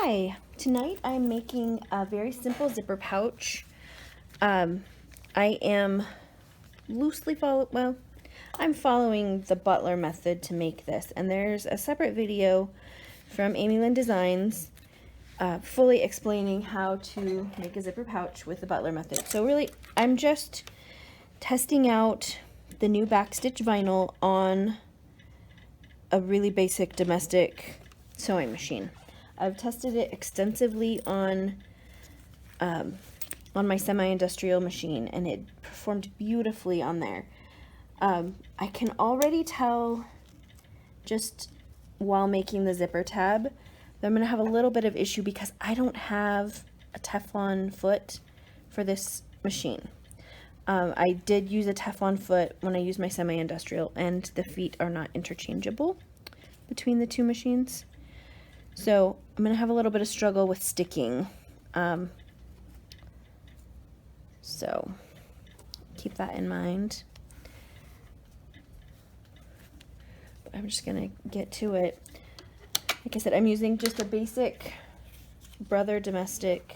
Hi, tonight I'm making a very simple zipper pouch. I am I'm following the Butler method to make this, and there's a separate video from Amy Lynn Designs fully explaining how to make a zipper pouch with the Butler method. So really, I'm just testing out the new BackStitch vinyl on a really basic domestic sewing machine. I've tested it extensively on my semi-industrial machine, and it performed beautifully on there. I can already tell just while making the zipper tab that I'm going to have a little bit of issue because I don't have a Teflon foot for this machine. I did use a Teflon foot when I used my semi-industrial, and the feet are not interchangeable between the two machines. So I'm going to have a little bit of struggle with sticking. So keep that in mind. But I'm just going to get to it. Like I said, I'm using just a basic Brother domestic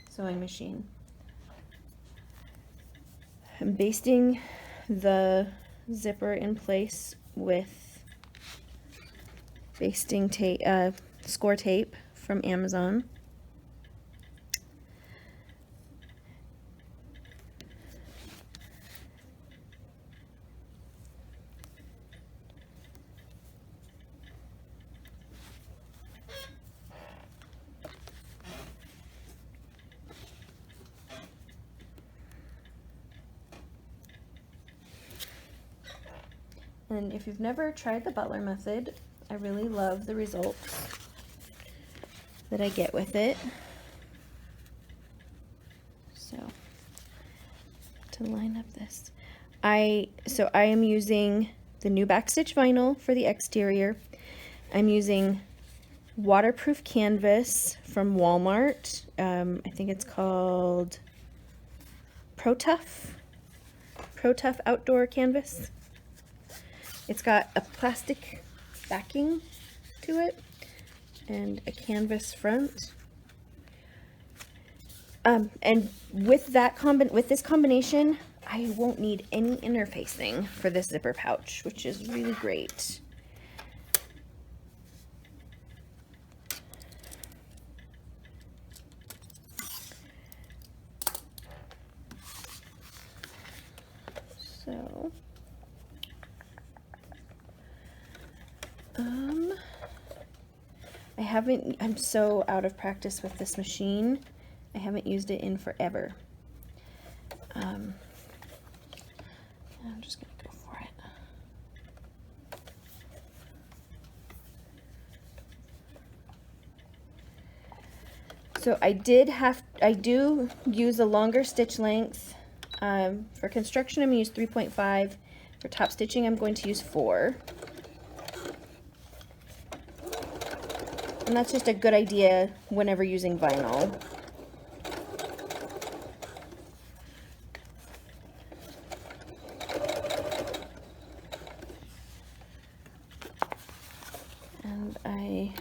sewing machine. I'm basting the zipper in place with basting tape, score tape from Amazon. And if you've never tried the Butler method, I really love the results that I get with it. So, to line up this, I am using the new BackStitch vinyl for the exterior. I'm using waterproof canvas from Walmart. I think it's called Pro Tough Outdoor Canvas. It's got a plastic backing to it and a canvas front. And with this combination, I won't need any interfacing for this zipper pouch, which is really great. So I'm so out of practice with this machine. I haven't used it in forever. I'm just gonna go for it. So I do use a longer stitch length. For construction, I'm gonna use 3.5. For top stitching, I'm going to use 4. And that's just a good idea whenever using vinyl. And I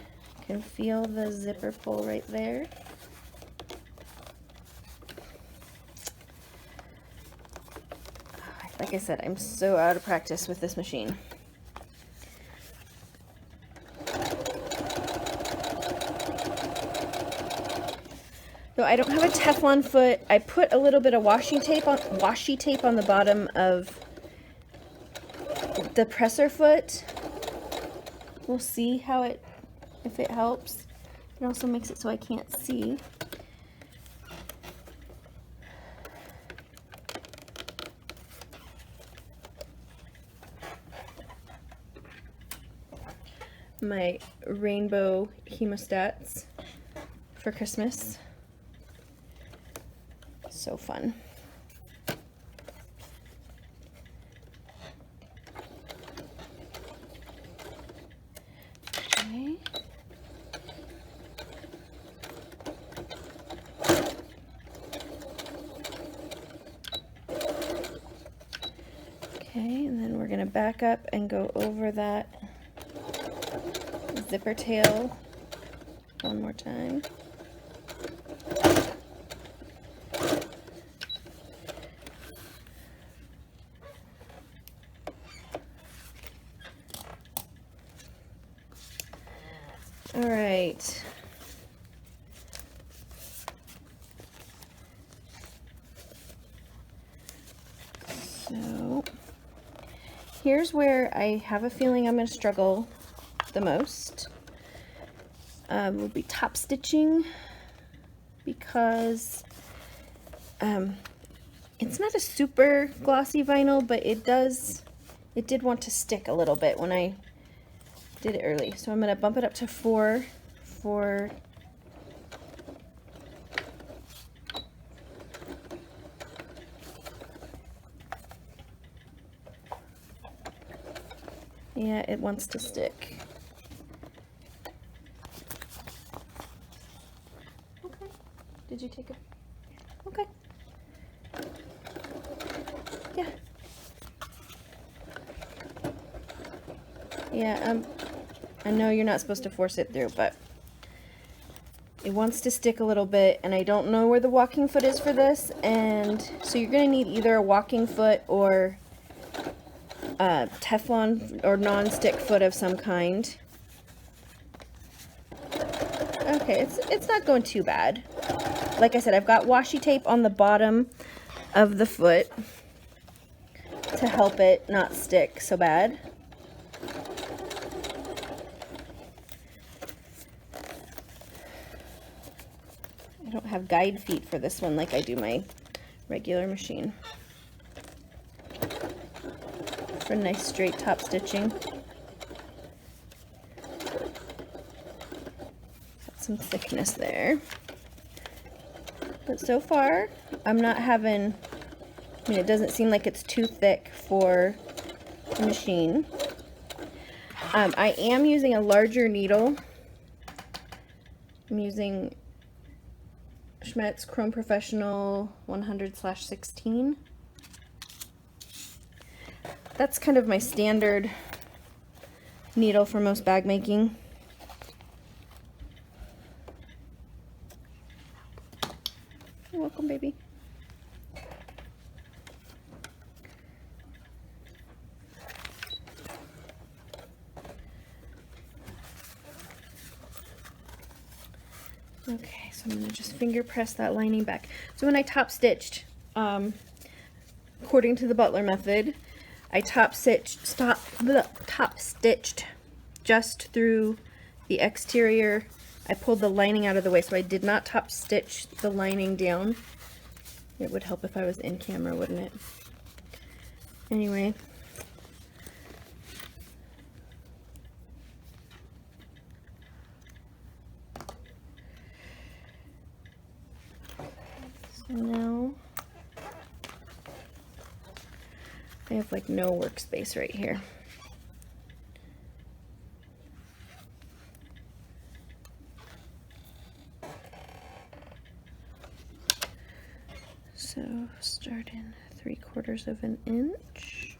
can feel the zipper pull right there. Like I said, I'm so out of practice with this machine. So I don't have a Teflon foot. I put a little bit of washi tape on the bottom of the presser foot. We'll see if it helps. It also makes it so I can't see. My rainbow hemostats for Christmas. So fun. Okay. Okay, and then we're going to back up and go over that zipper tail One more time. All right. So here's where I have a feeling I'm going to struggle the most. Will be top stitching, because it's not a super glossy vinyl, but it did want to stick a little bit when I did it early. So I'm going to bump it up to 4 for yeah, it wants to stick. Okay. Did you take it? Okay. Yeah. Yeah, I know you're not supposed to force it through, but it wants to stick a little bit, and I don't know where the walking foot is for this, and so you're going to need either a walking foot or Teflon or non-stick foot of some kind. Okay, it's not going too bad. Like I said, I've got washi tape on the bottom of the foot to help it not stick so bad. I don't have guide feet for this one like I do my regular machine. For nice straight top stitching. Got some thickness there. But so far, I'm not having, I mean, it doesn't seem like it's too thick for the machine. I am using a larger needle. I'm using Schmetz Chrome Professional 100/16. That's kind of my standard needle for most bag making. You're welcome, baby. Okay, so I'm going to just finger press that lining back. So when I top stitched, according to the Butler method, I top stitched just through the exterior. I pulled the lining out of the way, so I did not top stitch the lining down. It would help if I was in camera, wouldn't it? Anyway. So now I have like no workspace right here. So start in 3/4 of an inch.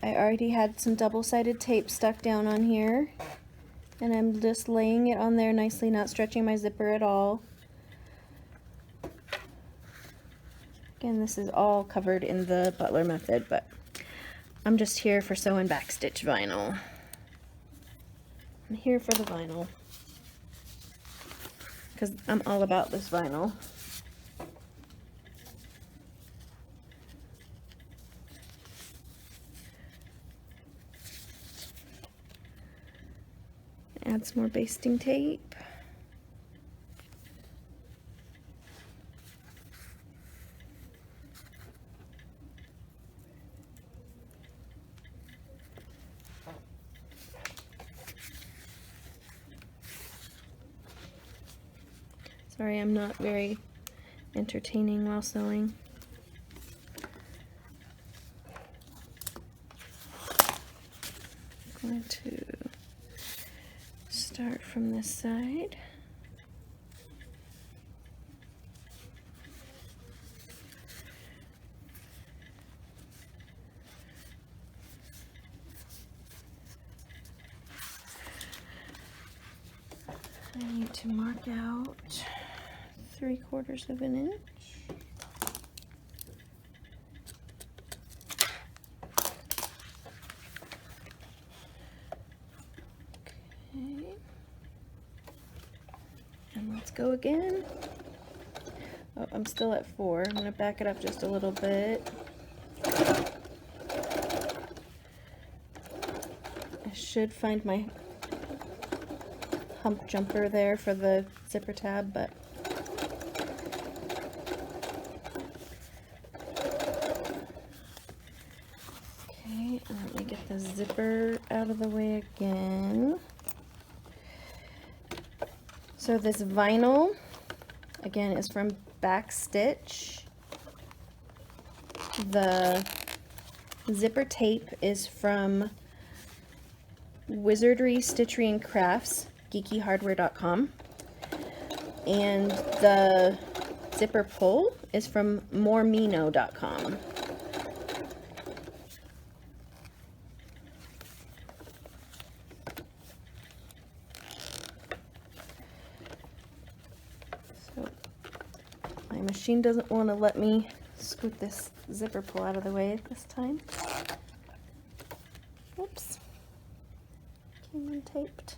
I already had some double-sided tape stuck down on here, and I'm just laying it on there nicely, not stretching my zipper at all. Again, this is all covered in the Butler method, but I'm just here for sew and backstitch vinyl. I'm here for the vinyl, because I'm all about this vinyl. Add some more basting tape. Sorry, I'm not very entertaining while sewing. I'm going to start from this side. I need to mark out 3/4 of an inch. Okay. And let's go again. Oh, I'm still at 4. I'm going to back it up just a little bit. I should find my hump jumper there for the zipper tab, but okay, and let me get the zipper out of the way again. So this vinyl, again, is from BackStitch. The zipper tape is from Wizardry, Stitchery, and Crafts, geekyhardware.com. And the zipper pull is from moremino.com. So my machine doesn't want to let me scoot this zipper pull out of the way this time. Oops. Came untaped.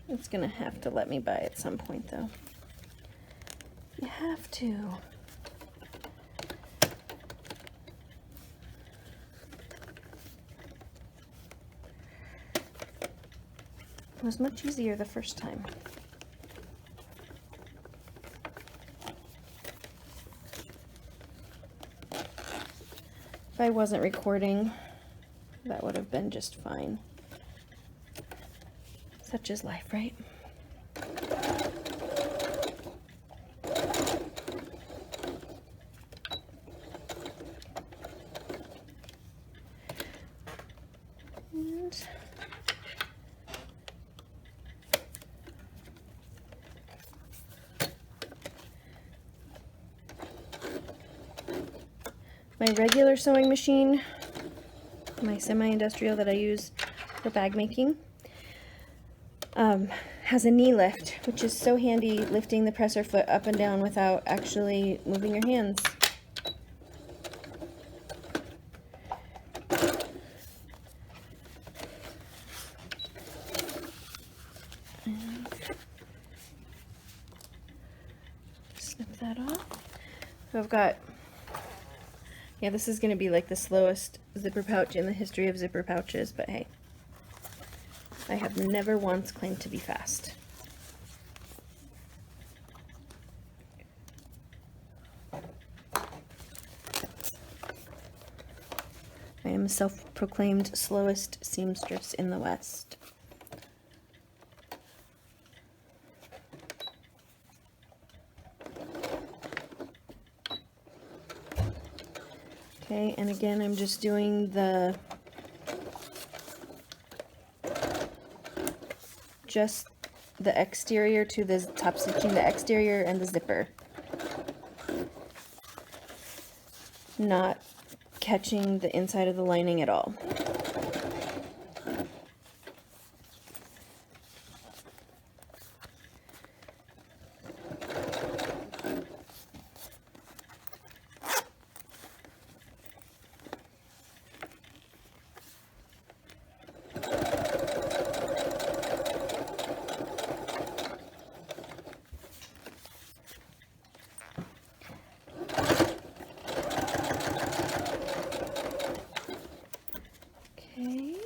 It's gonna have to let me by at some point, though. You have to. It was much easier the first time. If I wasn't recording, that would have been just fine. Such is life, right? And my regular sewing machine, my semi-industrial that I use for bag making, has a knee lift, which is so handy lifting the presser foot up and down without actually moving your hands. And snip that off. So I've got, yeah, this is going to be like the slowest zipper pouch in the history of zipper pouches, but hey, I have never once claimed to be fast. I am a self-proclaimed slowest seamstress in the West. Okay, and again, I'm just doing just the exterior to the top stitching, the exterior and the zipper. Not catching the inside of the lining at all. Okay,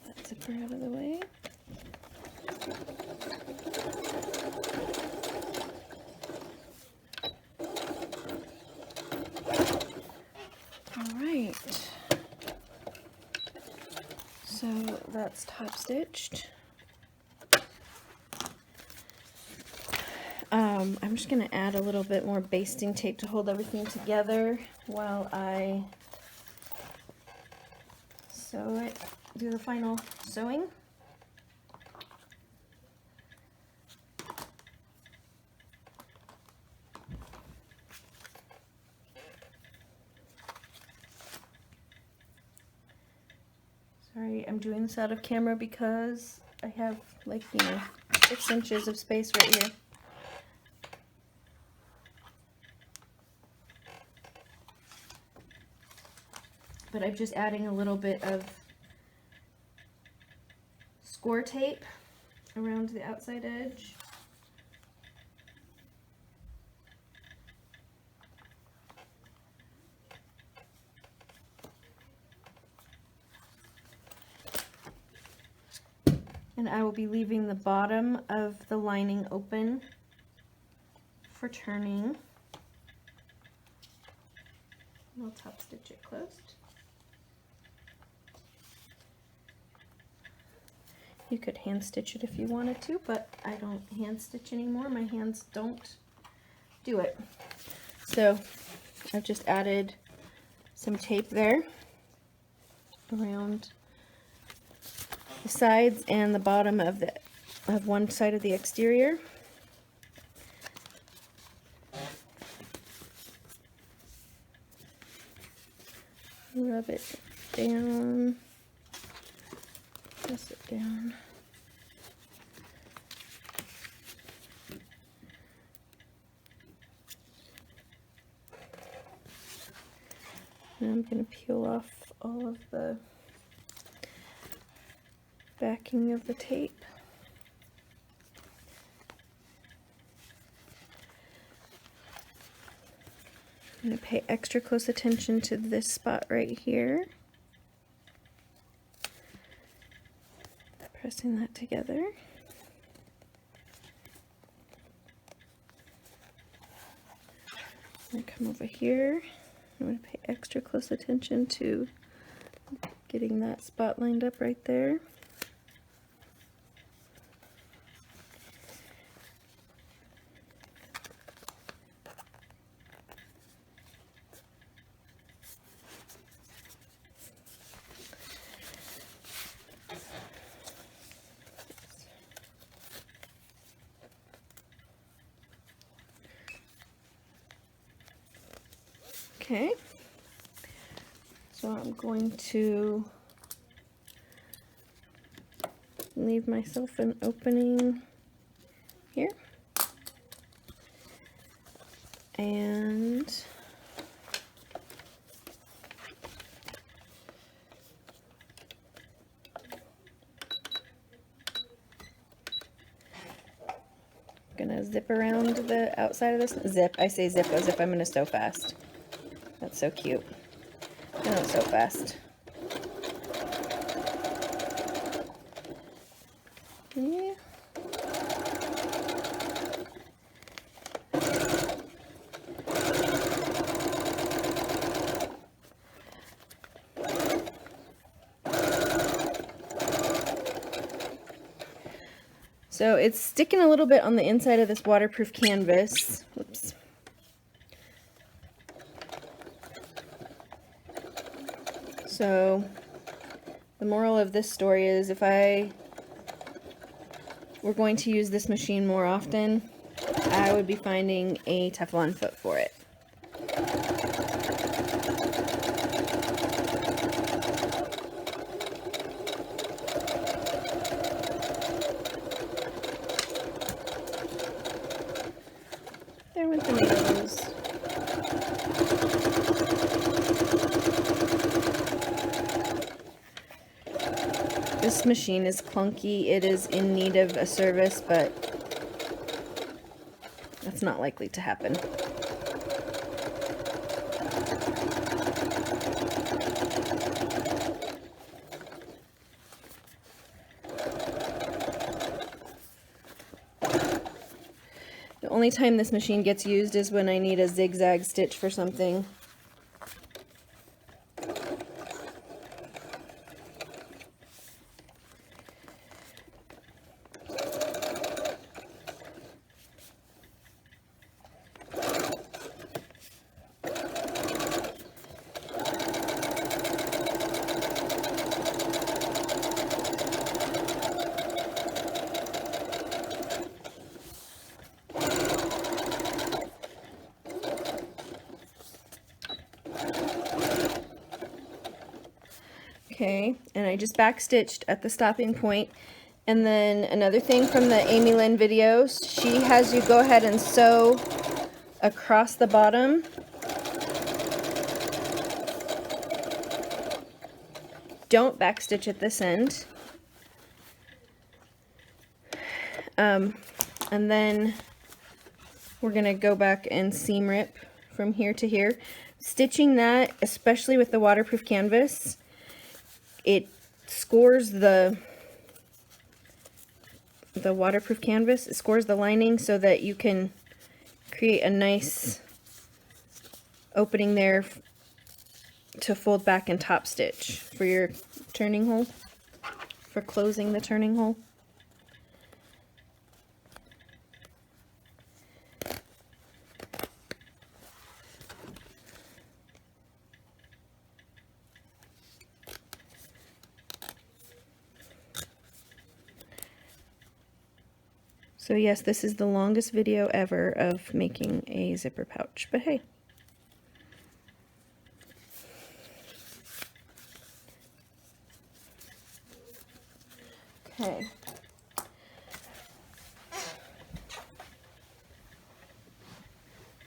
that zipper out of the way. All right, so that's top stitched. I'm just going to add a little bit more basting tape to hold everything together while I sew it, do the final sewing. Sorry, I'm doing this out of camera because I have like, 6 inches of space right here. But I'm just adding a little bit of score tape around the outside edge. And I will be leaving the bottom of the lining open for turning. And I'll top stitch it closed. You could hand stitch it if you wanted to, but I don't hand stitch anymore. My hands don't do it. So I've just added some tape there around the sides and the bottom of one side of the exterior. Rub it down, press it down. And I'm going to peel off all of the backing of the tape. I'm going to pay extra close attention to this spot right here. Pressing that together. I'm going to come over here. I'm going to pay extra close attention to getting that spot lined up right there. Okay, so I'm going to leave myself an opening here, and I'm gonna zip around the outside of this. Zip, I say zip as if I'm gonna sew fast. That's so cute. I know it's so fast. Yeah. So it's sticking a little bit on the inside of this waterproof canvas. Whoops. So the moral of this story is if I were going to use this machine more often, I would be finding a Teflon foot for it. There went the needles. This machine is clunky. It is in need of a service, but that's not likely to happen. The only time this machine gets used is when I need a zigzag stitch for something. Okay, and I just backstitched at the stopping point. And then another thing from the Amy Lynn videos, she has you go ahead and sew across the bottom. Don't backstitch at this end. And then we're gonna go back and seam rip from here to here. Stitching that, especially with the waterproof canvas, it scores the waterproof canvas, it scores the lining so that you can create a nice opening there to fold back and top stitch for your turning hole, for closing the turning hole. So yes, this is the longest video ever of making a zipper pouch, but hey. Okay.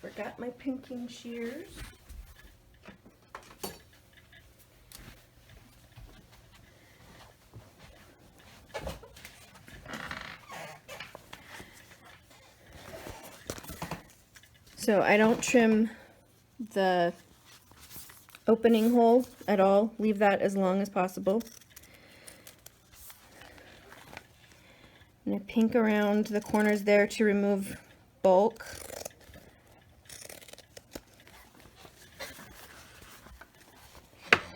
Forgot my pinking shears. So I don't trim the opening hole at all. Leave that as long as possible. I'm going to pink around the corners there to remove bulk.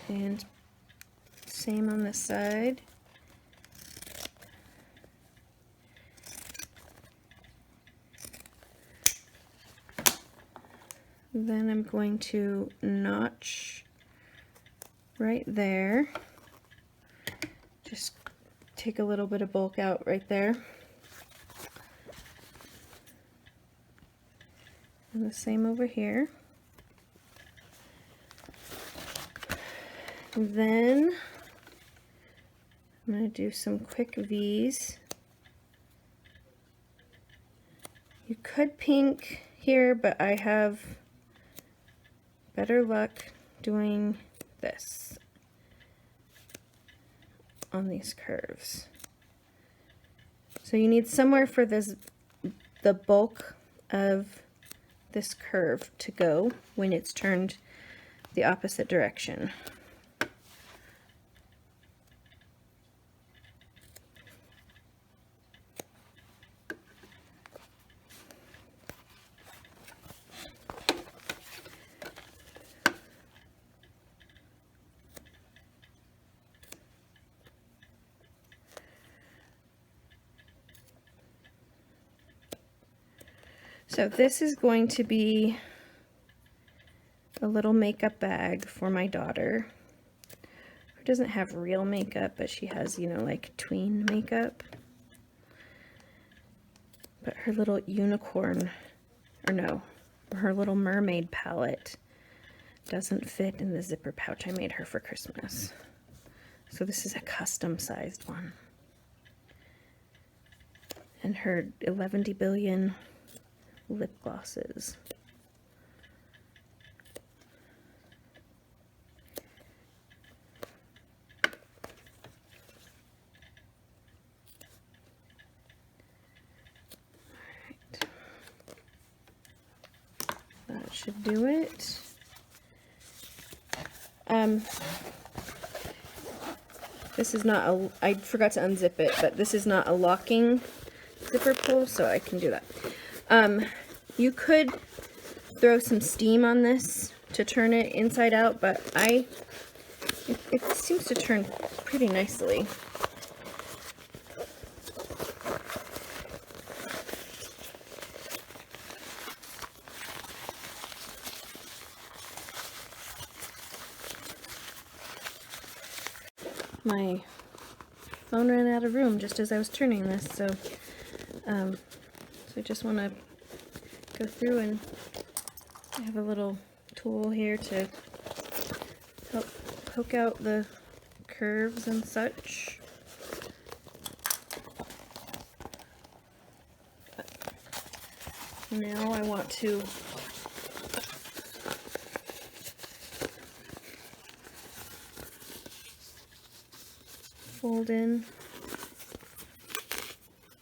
And same on this side. Then I'm going to notch right there. Just take a little bit of bulk out right there. And the same over here. Then I'm going to do some quick V's. You could pink here, but I have better luck doing this on these curves. So you need somewhere for the bulk of this curve to go when it's turned the opposite direction. So this is going to be a little makeup bag for my daughter, who doesn't have real makeup, but she has, you know, like tween makeup. But her little unicorn, or no, her little mermaid palette doesn't fit in the zipper pouch I made her for Christmas. So this is a custom sized one. And her 11 billion lip glosses. Alright. That should do it. This is not a, I forgot to unzip it, but this is not a locking zipper pull, so I can do that. You could throw some steam on this to turn it inside out, but it seems to turn pretty nicely. My phone ran out of room just as I was turning this, so I just want to go through, and I have a little tool here to help poke out the curves and such. But now I want to fold in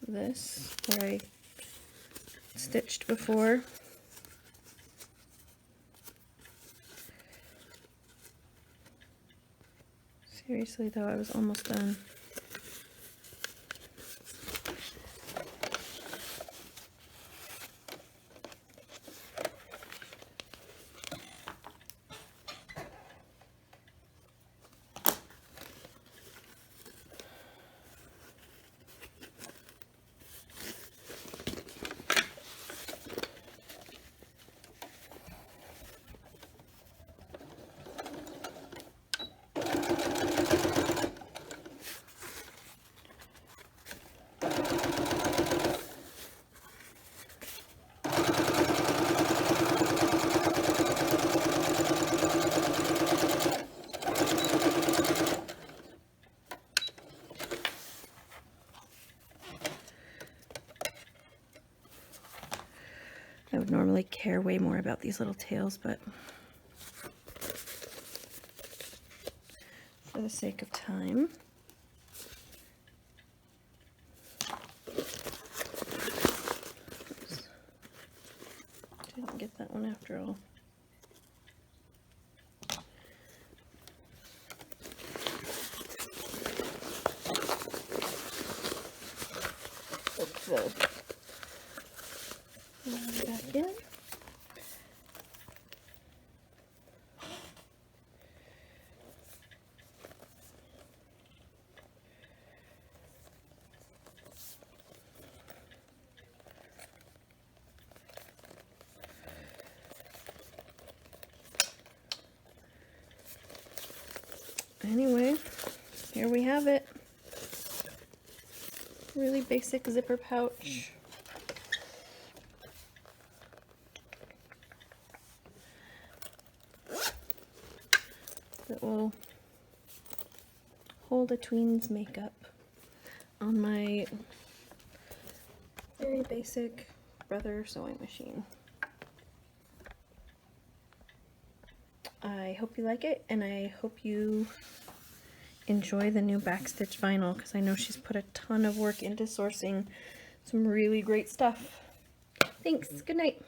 this where I stitched before. Seriously though, I was almost done. I would normally care way more about these little tails, but for the sake of time, oops, didn't get that one after all. Put the back in. Anyway, here we have it. Really basic zipper pouch. That will hold a tween's makeup on my very basic Brother sewing machine. I hope you like it, and I hope you enjoy the new BackStitch vinyl, because I know she's put a ton of work into sourcing some really great stuff. Thanks. Good night.